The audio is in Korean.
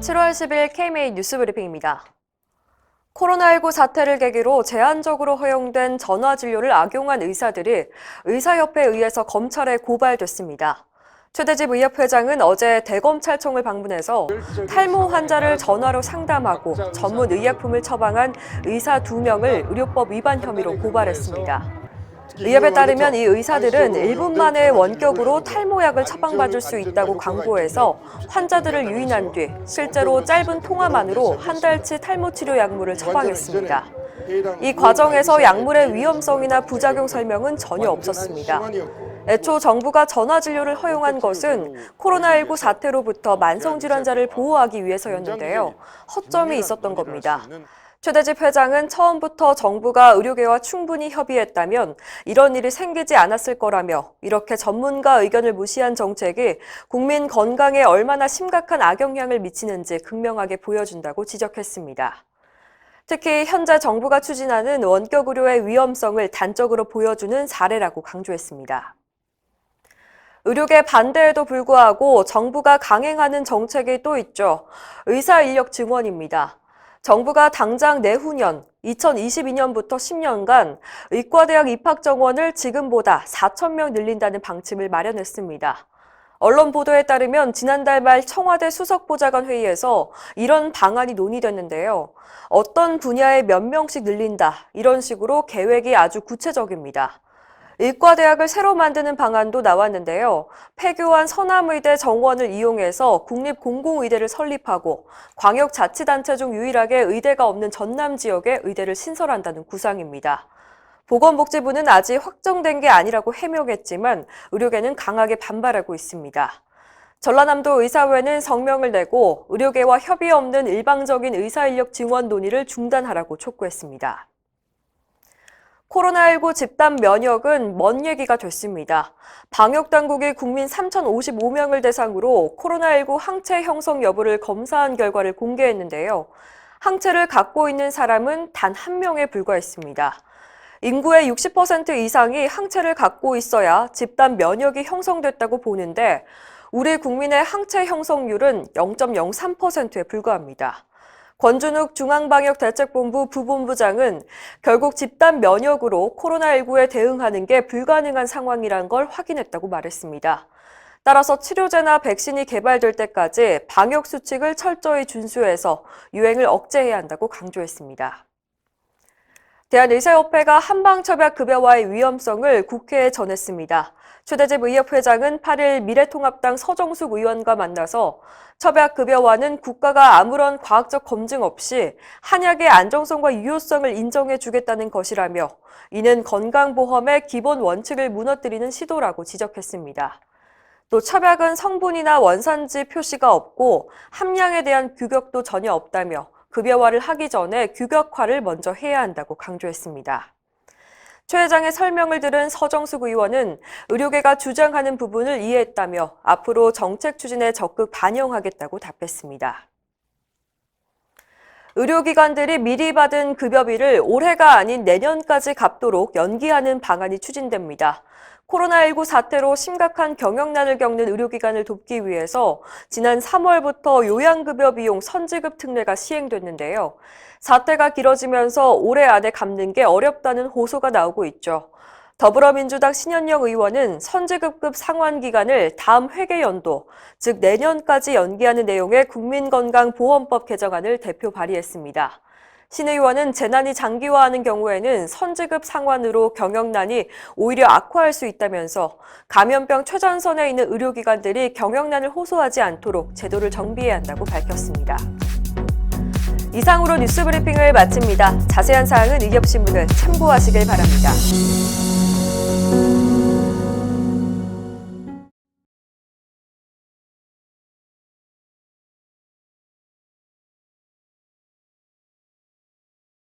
7월 10일 KMA 뉴스브리핑입니다. 코로나19 사태를 계기로 제한적으로 허용된 전화진료를 악용한 의사들이 의사협회에 의해서 검찰에 고발됐습니다. 최대집 의협회장은 어제 대검찰청을 방문해서 탈모 환자를 전화로 상담하고 전문 의약품을 처방한 의사 2명을 의료법 위반 혐의로 고발했습니다. 의협에 따르면 이 의사들은 1분 만에 원격으로 탈모약을 처방받을 수 있다고 광고해서 환자들을 유인한 뒤 실제로 짧은 통화만으로 한 달치 탈모 치료 약물을 처방했습니다. 이 과정에서 약물의 위험성이나 부작용 설명은 전혀 없었습니다. 애초 정부가 전화진료를 허용한 것은 코로나19 사태로부터 만성질환자를 보호하기 위해서였는데요. 허점이 있었던 겁니다. 최대집 회장은 처음부터 정부가 의료계와 충분히 협의했다면 이런 일이 생기지 않았을 거라며 이렇게 전문가 의견을 무시한 정책이 국민 건강에 얼마나 심각한 악영향을 미치는지 극명하게 보여준다고 지적했습니다. 특히 현재 정부가 추진하는 원격 의료의 위험성을 단적으로 보여주는 사례라고 강조했습니다. 의료계 반대에도 불구하고 정부가 강행하는 정책이 또 있죠. 의사 인력 증원입니다. 정부가 당장 내후년 2022년부터 10년간 의과대학 입학 정원을 지금보다 4,000명 늘린다는 방침을 마련했습니다. 언론 보도에 따르면 지난달 말 청와대 수석보좌관 회의에서 이런 방안이 논의됐는데요. 어떤 분야에 몇 명씩 늘린다, 이런 식으로 계획이 아주 구체적입니다. 의과대학을 새로 만드는 방안도 나왔는데요. 폐교한 서남의대 정원을 이용해서 국립공공의대를 설립하고 광역자치단체 중 유일하게 의대가 없는 전남 지역에 의대를 신설한다는 구상입니다. 보건복지부는 아직 확정된 게 아니라고 해명했지만 의료계는 강하게 반발하고 있습니다. 전라남도 의사회는 성명을 내고 의료계와 협의 없는 일방적인 의사인력 증원 논의를 중단하라고 촉구했습니다. 코로나19 집단 면역은 먼 얘기가 됐습니다. 방역당국이 국민 3,055명을 대상으로 코로나19 항체 형성 여부를 검사한 결과를 공개했는데요. 항체를 갖고 있는 사람은 단 1명에 불과했습니다. 인구의 60% 이상이 항체를 갖고 있어야 집단 면역이 형성됐다고 보는데 우리 국민의 항체 형성률은 0.03%에 불과합니다. 권준욱 중앙방역대책본부 부본부장은 결국 집단 면역으로 코로나19에 대응하는 게 불가능한 상황이란 걸 확인했다고 말했습니다. 따라서 치료제나 백신이 개발될 때까지 방역 수칙을 철저히 준수해서 유행을 억제해야 한다고 강조했습니다. 대한의사협회가 한방첩약급여와의 위험성을 국회에 전했습니다. 최대집 의협회장은 8일 미래통합당 서정숙 의원과 만나서 첩약급여와는 국가가 아무런 과학적 검증 없이 한약의 안정성과 유효성을 인정해 주겠다는 것이라며 이는 건강보험의 기본 원칙을 무너뜨리는 시도라고 지적했습니다. 또 첩약은 성분이나 원산지 표시가 없고 함량에 대한 규격도 전혀 없다며 급여화를 하기 전에 규격화를 먼저 해야 한다고 강조했습니다. 최 회장의 설명을 들은 서정숙 의원은 의료계가 주장하는 부분을 이해했다며 앞으로 정책 추진에 적극 반영하겠다고 답했습니다. 의료기관들이 미리 받은 급여비를 올해가 아닌 내년까지 갚도록 연기하는 방안이 추진됩니다. 코로나19 사태로 심각한 경영난을 겪는 의료기관을 돕기 위해서 지난 3월부터 요양급여 비용 선지급 특례가 시행됐는데요. 사태가 길어지면서 올해 안에 갚는 게 어렵다는 호소가 나오고 있죠. 더불어민주당 신현영 의원은 선지급급 상환 기간을 다음 회계연도, 즉 내년까지 연기하는 내용의 국민건강보험법 개정안을 대표 발의했습니다. 신 의원은 재난이 장기화하는 경우에는 선지급 상환으로 경영난이 오히려 악화할 수 있다면서 감염병 최전선에 있는 의료기관들이 경영난을 호소하지 않도록 제도를 정비해야 한다고 밝혔습니다. 이상으로 뉴스브리핑을 마칩니다. 자세한 사항은 의협신문을 참고하시길 바랍니다.